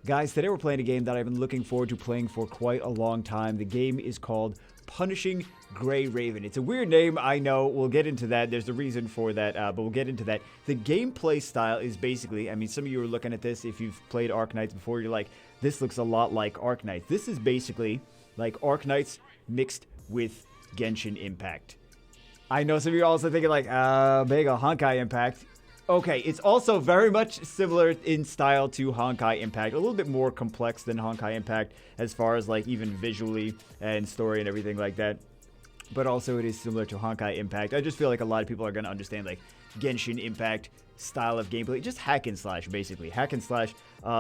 Guys, today we're playing a game that I've been looking forward to playing for quite a long time. The game is called Punishing Gray Raven. It's a weird name, I know. We'll get into that. There's a reason for that, but we'll get into that. The gameplay style is basically, I mean, some of you are looking at this. If you've played Arknights before, you're like, this looks a lot like Arknights. This is basically like Arknights mixed with Genshin Impact. I know some of you are also thinking like, mega Honkai Impact. Okay, it's also very much similar in style to Honkai Impact. A little bit more complex than Honkai Impact as far as like even visually and story and everything like that. But also it is similar to Honkai Impact. I just feel like a lot of people are going to understand like Genshin Impact style of gameplay. Just hack and slash, basically. Hack and slash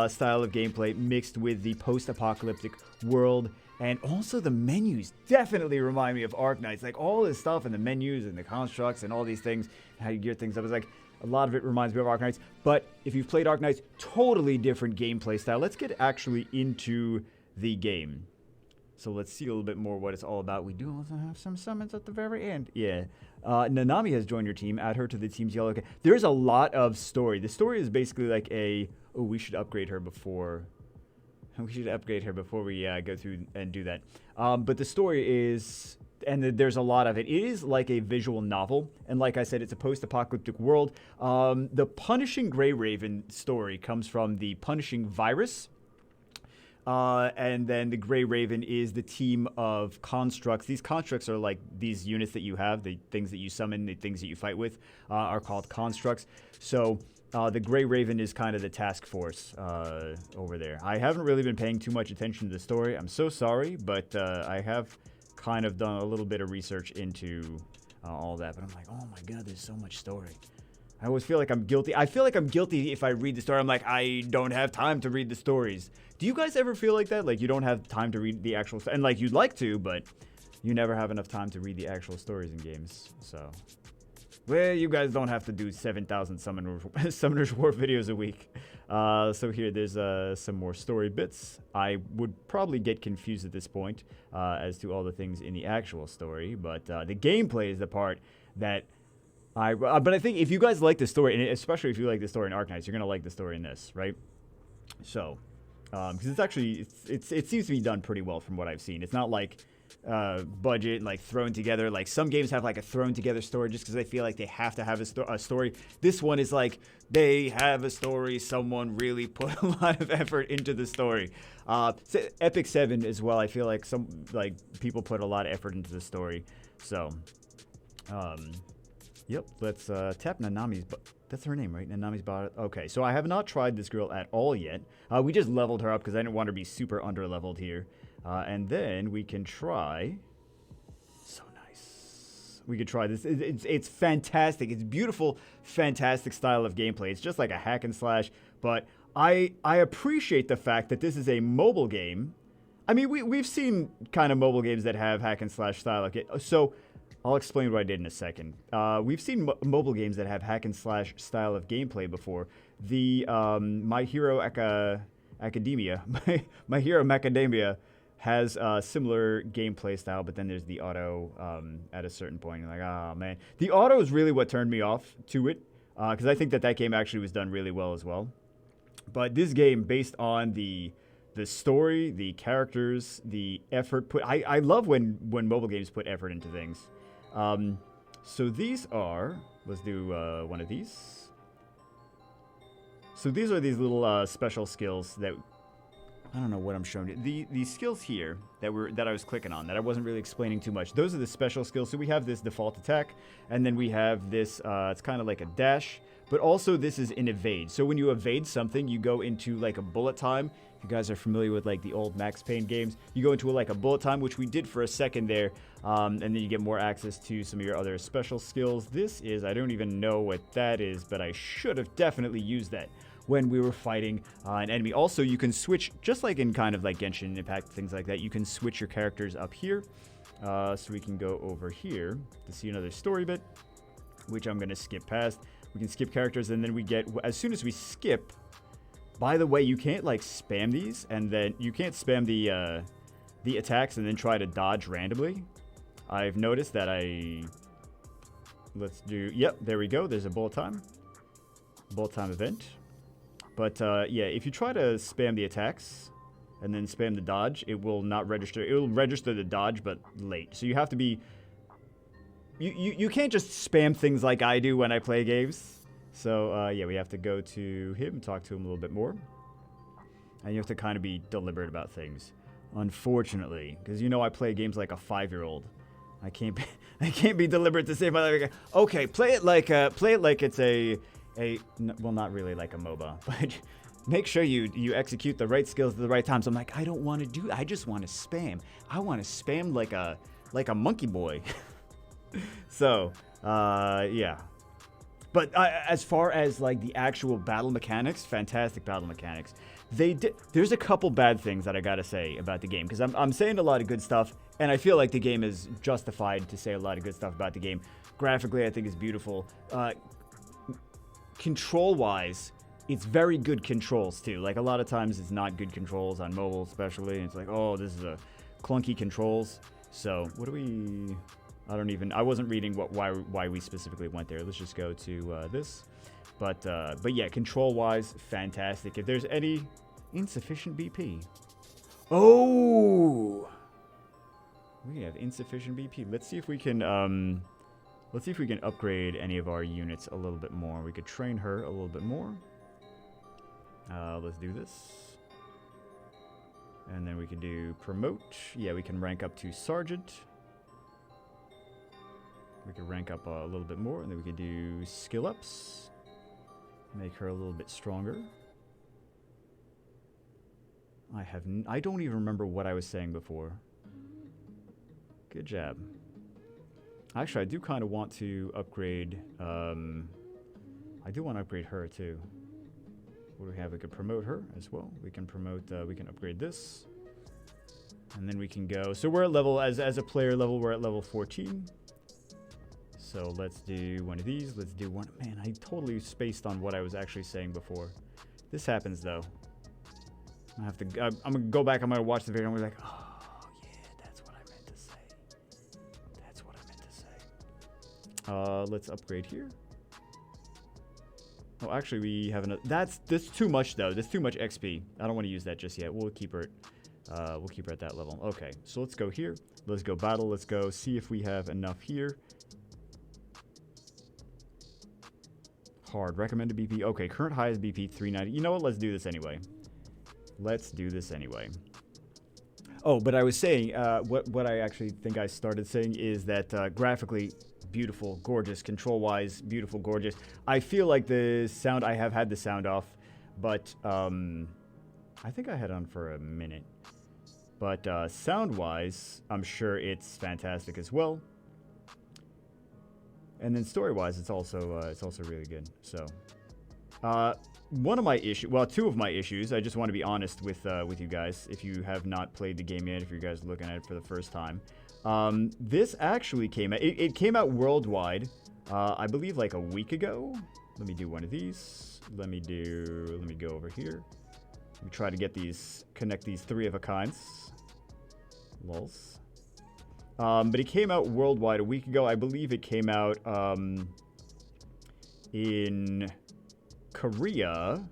style of gameplay mixed with the post-apocalyptic world. And also the menus definitely remind me of Arknights. Like all this stuff and the menus and the constructs and all these things, and how you gear things up. It's like a lot of it reminds me of Arknights. But if you've played Arknights, totally different gameplay style. Let's get actually into the game. So let's see a little bit more what it's all about. We do also have some summons at the very end. Yeah. Nanami has joined your team. Add her to the team's yellow. Okay. There's a lot of story. The story is basically like a... Oh, we should upgrade her before... We should upgrade her before we go through and do that. But the story is... And there's a lot of it. It is like a visual novel. And like I said, it's a post-apocalyptic world. The Punishing Gray Raven story comes from the Punishing Virus. And then the Gray Raven is the team of constructs. These constructs are like these units that you have, the things that you summon, the things that you fight with, are called constructs. So the Gray Raven is kind of the task force over there. I haven't really been paying too much attention to the story. I'm so sorry, but I have kind of done a little bit of research into all that. But I'm like, oh my god, there's so much story. I always feel like I'm guilty. I feel like I'm guilty if I read the story. I'm like, I don't have time to read the stories. Do you guys ever feel like that? Like you don't have time to read the actual... And like you'd like to, but you never have enough time to read the actual stories in games. So, well, you guys don't have to do 7,000 Summoner's War videos a week. So here, there's some more story bits. I would probably get confused at this point as to all the things in the actual story. But the gameplay is the part that... but I think if you guys like the story, and especially if you like the story in Arknights, you're going to like the story in this, right? So, because it's actually, it seems to be done pretty well from what I've seen. It's not like budget, like thrown together. Like some games have like a thrown together story just because they feel like they have to have a story. This one is like, they have a story. Someone really put a lot of effort into the story. Epic 7 as well. I feel like some people put a lot of effort into the story. So, yep, let's tap Nanami's... That's her name, right? Nanami's bot. Okay, so I have not tried this girl at all yet. We just leveled her up because I didn't want her to be super under-leveled here. And then we can try... So nice. We could try this. It's fantastic. It's beautiful, fantastic style of gameplay. It's just like a hack and slash. But I appreciate the fact that this is a mobile game. I mean, we've seen kind of mobile games that have hack and slash style of game. So... I'll explain what I did in a second. We've seen mobile games that have hack and slash style of gameplay before. The My Hero Academia, My Hero Macadamia has a similar gameplay style, but then there's the auto at a certain point. You're like, oh man. The auto is really what turned me off to it, because I think that game actually was done really well as well. But this game, based on the story, the characters, the effort put... I love when mobile games put effort into things. So these are, let's do one of these. So these are these little special skills that, I don't know what I'm showing you. These skills here that I was clicking on, that I wasn't really explaining too much. Those are the special skills. So we have this default attack, and then we have this, it's kind of like a dash, but also this is an evade. So when you evade something, you go into like a bullet time. If you guys are familiar with like the old Max Payne games, you go into like a bullet time, which we did for a second there, and then you get more access to some of your other special skills. This is, I don't even know what that is, but I should have definitely used that when we were fighting an enemy. Also, you can switch, just like in kind of like Genshin Impact, things like that, you can switch your characters up here. So we can go over here to see another story bit, which I'm going to skip past. We can skip characters, and then we get, as soon as we skip... By the way, you can't like spam these, and then you can't spam the attacks and then try to dodge randomly. I've noticed that let's do, yep, there we go. There's a bullet time event. But yeah, if you try to spam the attacks and then spam the dodge, it will not register. It will register the dodge, but late. So you have to be... You can't just spam things like I do when I play games. So yeah, we have to go to him, talk to him a little bit more. And you have to kind of be deliberate about things. Unfortunately, because you know I play games like a 5-year-old. I can't be deliberate to save my life. Okay, play it like it's well, not really like a MOBA, but make sure you execute the right skills at the right times. I'm like, I don't want to do. I just want to spam. I want to spam like a monkey boy. So, yeah. But as far as like the actual battle mechanics, fantastic battle mechanics. There's a couple bad things that I gotta say about the game, because I'm saying a lot of good stuff, and I feel like the game is justified to say a lot of good stuff about the game. Graphically, I think it's beautiful. Control-wise, it's very good controls too. Like a lot of times, it's not good controls on mobile, especially. And it's like, oh, this is a clunky controls. So what do we? I wasn't reading why we specifically went there. Let's just go to this. But yeah, control-wise, fantastic. If there's any insufficient BP. Oh! We have insufficient BP. Let's see if we can upgrade any of our units a little bit more. We could train her a little bit more. Let's do this. And then we can do promote. Yeah, we can rank up to sergeant. We could rank up a little bit more, and then we could do skill ups. Make her a little bit stronger. I don't even remember what I was saying before. Good job. Actually, I do kind of want to upgrade, I do want to upgrade her too. What do we have? We could promote her as well. We can promote, we can upgrade this. And then we can go, so we're at level, as a player level, we're at level 14. So let's do one of these. Let's do one. Man, I totally spaced on what I was actually saying before. This happens though. I have to. I'm gonna go back. I'm gonna watch the video. And we're like, oh yeah, that's what I meant to say. That's what I meant to say. Let's upgrade here. Oh, actually, we have another. That's too much though. That's too much XP. I don't want to use that just yet. We'll keep her. We'll keep her at that level. Okay, so let's go here. Let's go battle. Let's go see if we have enough here. Hard. Recommended BP. Okay, current highest BP 390. You know what? Let's do this anyway. Let's do this anyway. Oh, but I was saying, what I actually think I started saying is that graphically, beautiful, gorgeous, control-wise, beautiful, gorgeous. I feel like the sound, I have had the sound off, but I think I had on for a minute. But sound-wise, I'm sure it's fantastic as well. And then story-wise, it's also really good. So, one of my issues, well, two of my issues. I just want to be honest with you guys. If you have not played the game yet, if you guys are looking at it for the first time, this actually came out. It came out worldwide, I believe, like a week ago. Let me do one of these. Let me go over here. Let me try to get connect these 3 of a kinds. Lols. But it came out worldwide a week ago. I believe it came out in Korea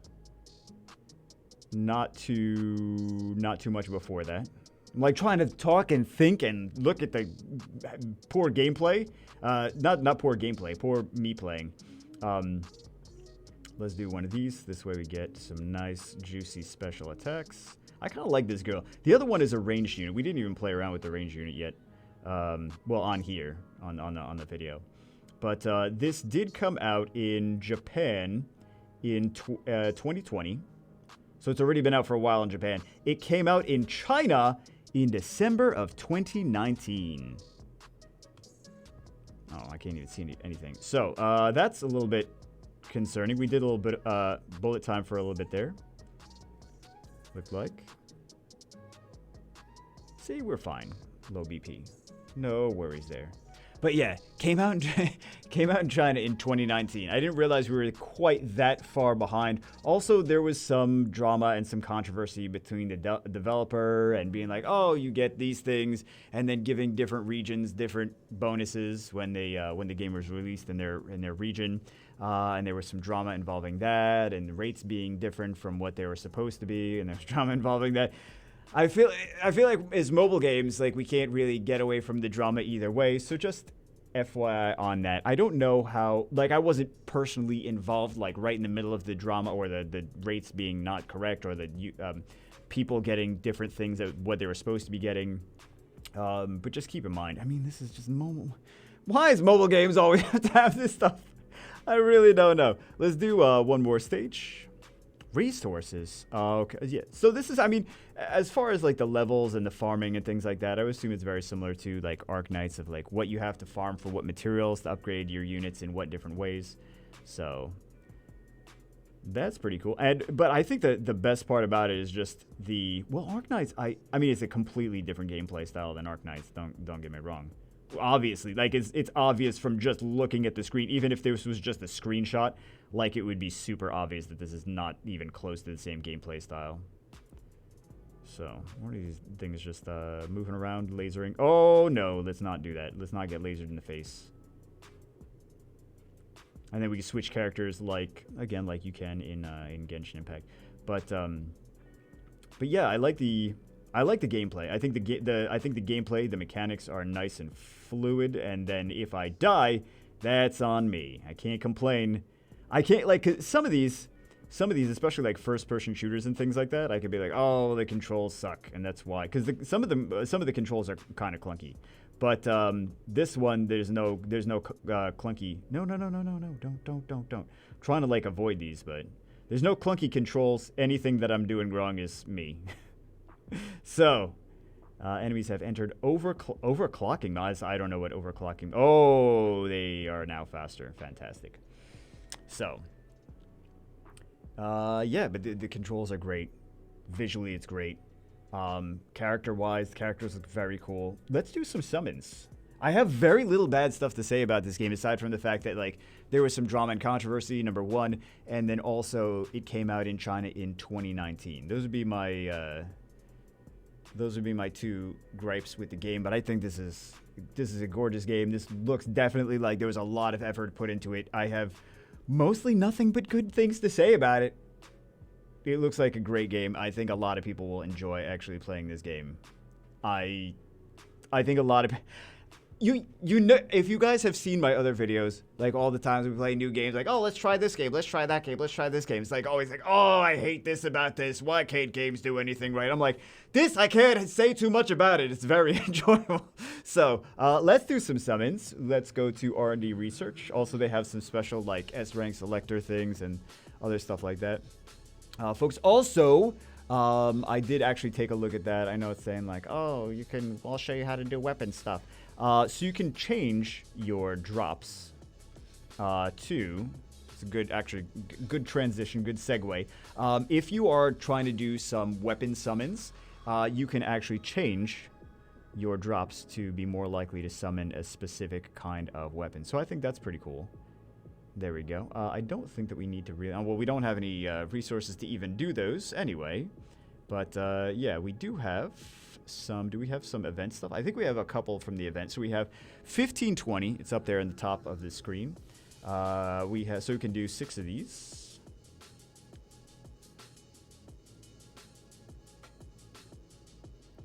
not too much before that. I'm like trying to talk and think and look at the poor gameplay. Not poor gameplay, poor me playing. Let's do one of these. This way we get some nice juicy special attacks. I kind of like this girl. The other one is a ranged unit. We didn't even play around with the ranged unit yet. Well, on here, on the video. But this did come out in Japan in 2020. So it's already been out for a while in Japan. It came out in China in December of 2019. Oh, I can't even see anything. So that's a little bit concerning. We did a little bit bullet time for a little bit there. Looked like. See, we're fine. Low BP. No worries there. But yeah, came out Came out in China in 2019. I didn't realize we were quite that far behind. Also, there was some drama and some controversy between the developer and being like, "Oh, you get these things," and then giving different regions different bonuses when the game was released in their region. And there was some drama involving that, and the rates being different from what they were supposed to be, and there's drama involving that. I feel like as mobile games, like we can't really get away from the drama either way. So just FYI on that. I don't know how, like I wasn't personally involved like right in the middle of the drama or the rates being not correct or the people getting different things that what they were supposed to be getting. But just keep in mind, I mean, this is just mobile. Why is mobile games always have to have this stuff? I really don't know. Let's do one more stage. Resources. Okay, yeah. So this is, I mean, as far as like the levels and the farming and things like that, I would assume it's very similar to like Arknights of like what you have to farm for what materials to upgrade your units in what different ways. So that's pretty cool. But I think that the best part about it is just Arknights. I mean, it's a completely different gameplay style than Arknights. Don't get me wrong. Obviously, like it's obvious from just looking at the screen. Even if this was just a screenshot, like it would be super obvious that this is not even close to the same gameplay style. So, what are these things just moving around, lasering? Oh no, let's not do that. Let's not get lasered in the face. And then we can switch characters like you can in Genshin Impact. But yeah, I like the gameplay. I think the gameplay, the mechanics are nice and fluid. And then if I die, that's on me. I can't complain. I can't, like, 'cause some of these, especially like first-person shooters and things like that, I could be like, oh, the controls suck, and that's why. Because some of the controls are kind of clunky. But this one, there's no clunky. No, don't. I'm trying to like avoid these, but there's no clunky controls. Anything that I'm doing wrong is me. So, enemies have entered overclocking. I don't know what overclocking. Oh, they are now faster. Fantastic. So, yeah, but the controls are great. Visually, it's great. Character-wise, the characters look very cool. Let's do some summons. I have very little bad stuff to say about this game, aside from the fact that, like, there was some drama and controversy, number one, and then also it came out in China in 2019. Those would be my two gripes with the game, but I think this is a gorgeous game. This looks definitely like there was a lot of effort put into it. I have mostly nothing but good things to say about it. It looks like a great game. I think a lot of people will enjoy actually playing this game. I think a lot of you know, if you guys have seen my other videos, like all the times we play new games, like, oh, let's try this game, let's try that game, let's try this game. It's like always like, oh, I hate this about this. Why can't games do anything right? I'm like, this, I can't say too much about it. It's very enjoyable. So let's do some summons. Let's go to R&D research. Also, they have some special like S-rank selector things and other stuff like that. Folks, also, I did actually take a look at that. I know it's saying like, oh, I'll show you how to do weapon stuff. So you can change your drops to, it's a good transition, good segue. If you are trying to do some weapon summons, you can actually change your drops to be more likely to summon a specific kind of weapon. So I think that's pretty cool. There we go. I don't think that we need to really... well, we don't have any resources to even do those anyway. But, yeah, we do have some... Do we have some event stuff? I think we have a couple from the event. So we have 1520. It's up there in the top of the screen. So we can do 6 of these.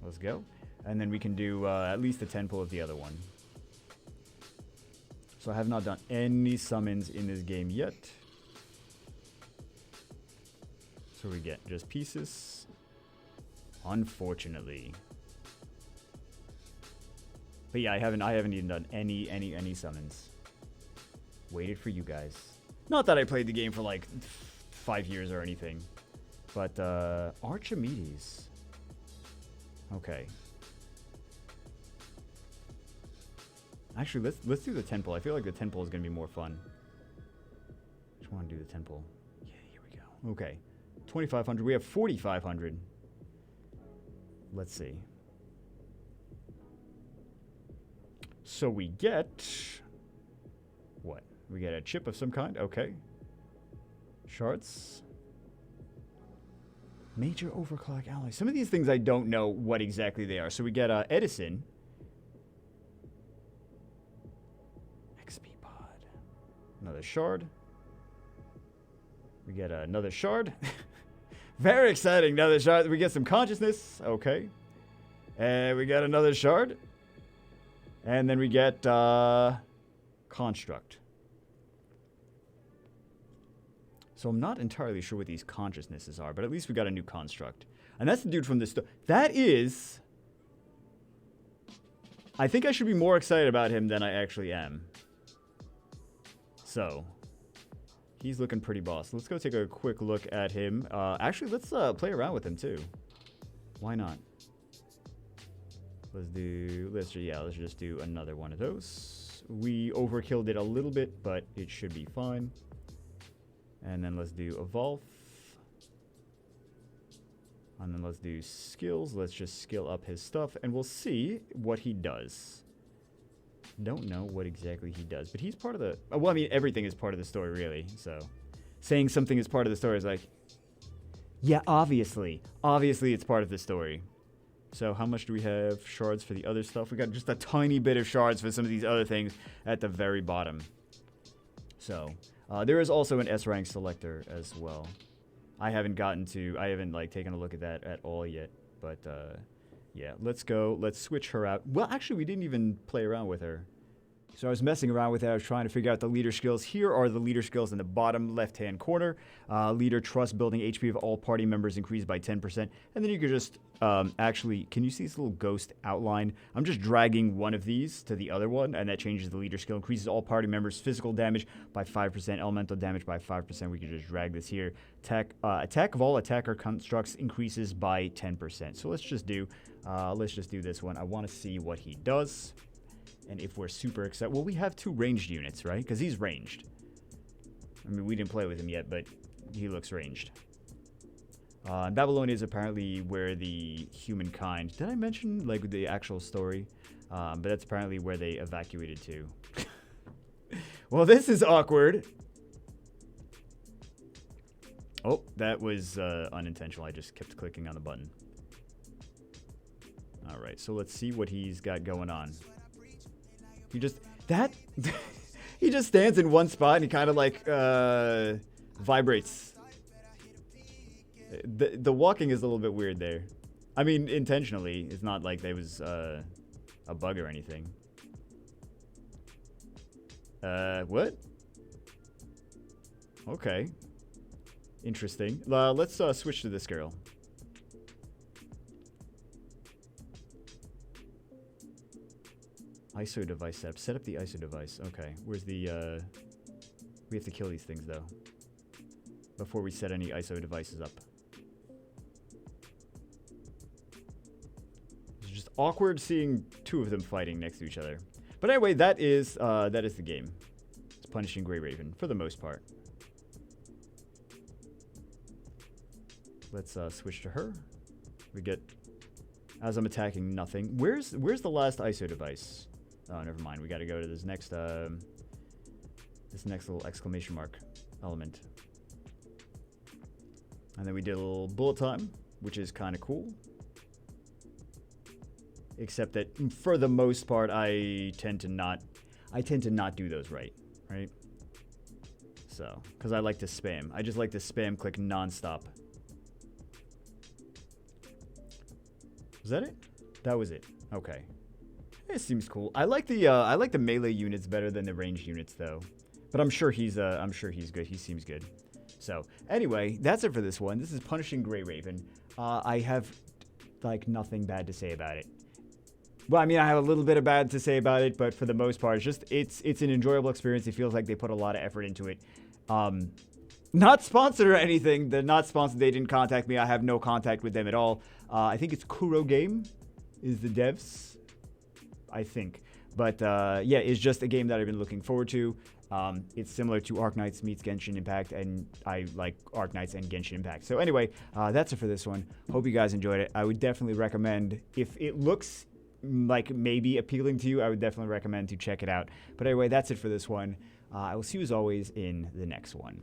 Let's go. And then we can do at least a 10 pull of the other one. So I have not done any summons in this game yet. So we get just pieces. Unfortunately. But yeah, I haven't even done any summons. Waited for you guys. Not that I played the game for like 5 years or anything. But Archimedes. Okay. Actually, let's do the 10 pull. I feel like the 10 pull is going to be more fun. Just want to do the 10 pull. Yeah, here we go. Okay. 2,500. We have 4,500. Let's see. So we get... what? We get a chip of some kind. Okay. Shards. Major overclock alloy. Some of these things I don't know what exactly they are. So we get Edison. XP pod. Another shard. We get another shard. Very exciting. Another shard. We get some consciousness. Okay. And we got another shard. And then we get construct. So I'm not entirely sure what these consciousnesses are, but at least we got a new construct. And that's the dude from this store. That is... I think I should be more excited about him than I actually am. So... he's looking pretty boss. Let's go take a quick look at him. Actually, let's play around with him too. Why not? Let's just do another one of those. We overkilled it a little bit, but it should be fine. And then let's do evolve. And then let's do skills. Let's just skill up his stuff, and we'll see what he does. Don't know what exactly he does, but he's part of the... well, I mean, everything is part of the story, really. So, saying something is part of the story is like... yeah, obviously. Obviously, it's part of the story. So, how much do we have shards for the other stuff? We got just a tiny bit of shards for some of these other things at the very bottom. So, there is also an S-rank selector as well. I haven't like, taken a look at that at all yet, but... yeah, let's go. Let's switch her out. Well, actually, we didn't even play around with her. So I was messing around with it. I was trying to figure out the leader skills. Here are the leader skills in the bottom left-hand corner. Leader trust building HP of all party members increased by 10%. And then you could just actually, can you see this little ghost outline? I'm just dragging one of these to the other one, and that changes the leader skill. Increases all party members' physical damage by 5%, elemental damage by 5%. We could just drag this here. Attack of all attacker constructs increases by 10%. So let's just do this one. I want to see what he does. And if we're super excited... well, we have 2 ranged units, right? Because he's ranged. I mean, we didn't play with him yet, but he looks ranged. Babylon is apparently where the humankind... did I mention, like, the actual story? But that's apparently where they evacuated to. Well, this is awkward. Oh, that was unintentional. I just kept clicking on the button. All right, so let's see what he's got going on. He just... he just stands in one spot and he kind of like vibrates. The walking is a little bit weird there. I mean, intentionally. It's not like there was a bug or anything. What? Okay. Interesting. Let's switch to this girl. ISO device setup. Set up the ISO device. Okay. Where's the, we have to kill these things, though, before we set any ISO devices up. It's just awkward seeing 2 of them fighting next to each other. But anyway, that is the game. It's punishing Grey Raven, for the most part. Let's switch to her. We get... as I'm attacking, nothing. Where's the last ISO device? Oh, never mind. We got to go to this next little exclamation mark element. And then we did a little bullet time, which is kind of cool. Except that for the most part, I tend to not do those right? So, because I like to spam. I just like to spam click nonstop. Was that it? That was it. Okay. It seems cool. I like the melee units better than the ranged units, though. But I'm sure he's good. He seems good. So anyway, that's it for this one. This is Punishing Grey Raven. I have like nothing bad to say about it. Well, I mean, I have a little bit of bad to say about it, but for the most part, it's an enjoyable experience. It feels like they put a lot of effort into it. Not sponsored or anything. They're not sponsored. They didn't contact me. I have no contact with them at all. I think it's Kuro Game is the devs, I think. But yeah, it's just a game that I've been looking forward to. It's similar to Arknights meets Genshin Impact, and I like Arknights and Genshin Impact. So anyway, that's it for this one. Hope you guys enjoyed it. I would definitely recommend, if it looks like maybe appealing to you, I would definitely recommend to check it out. But anyway, that's it for this one. I will see you as always in the next one.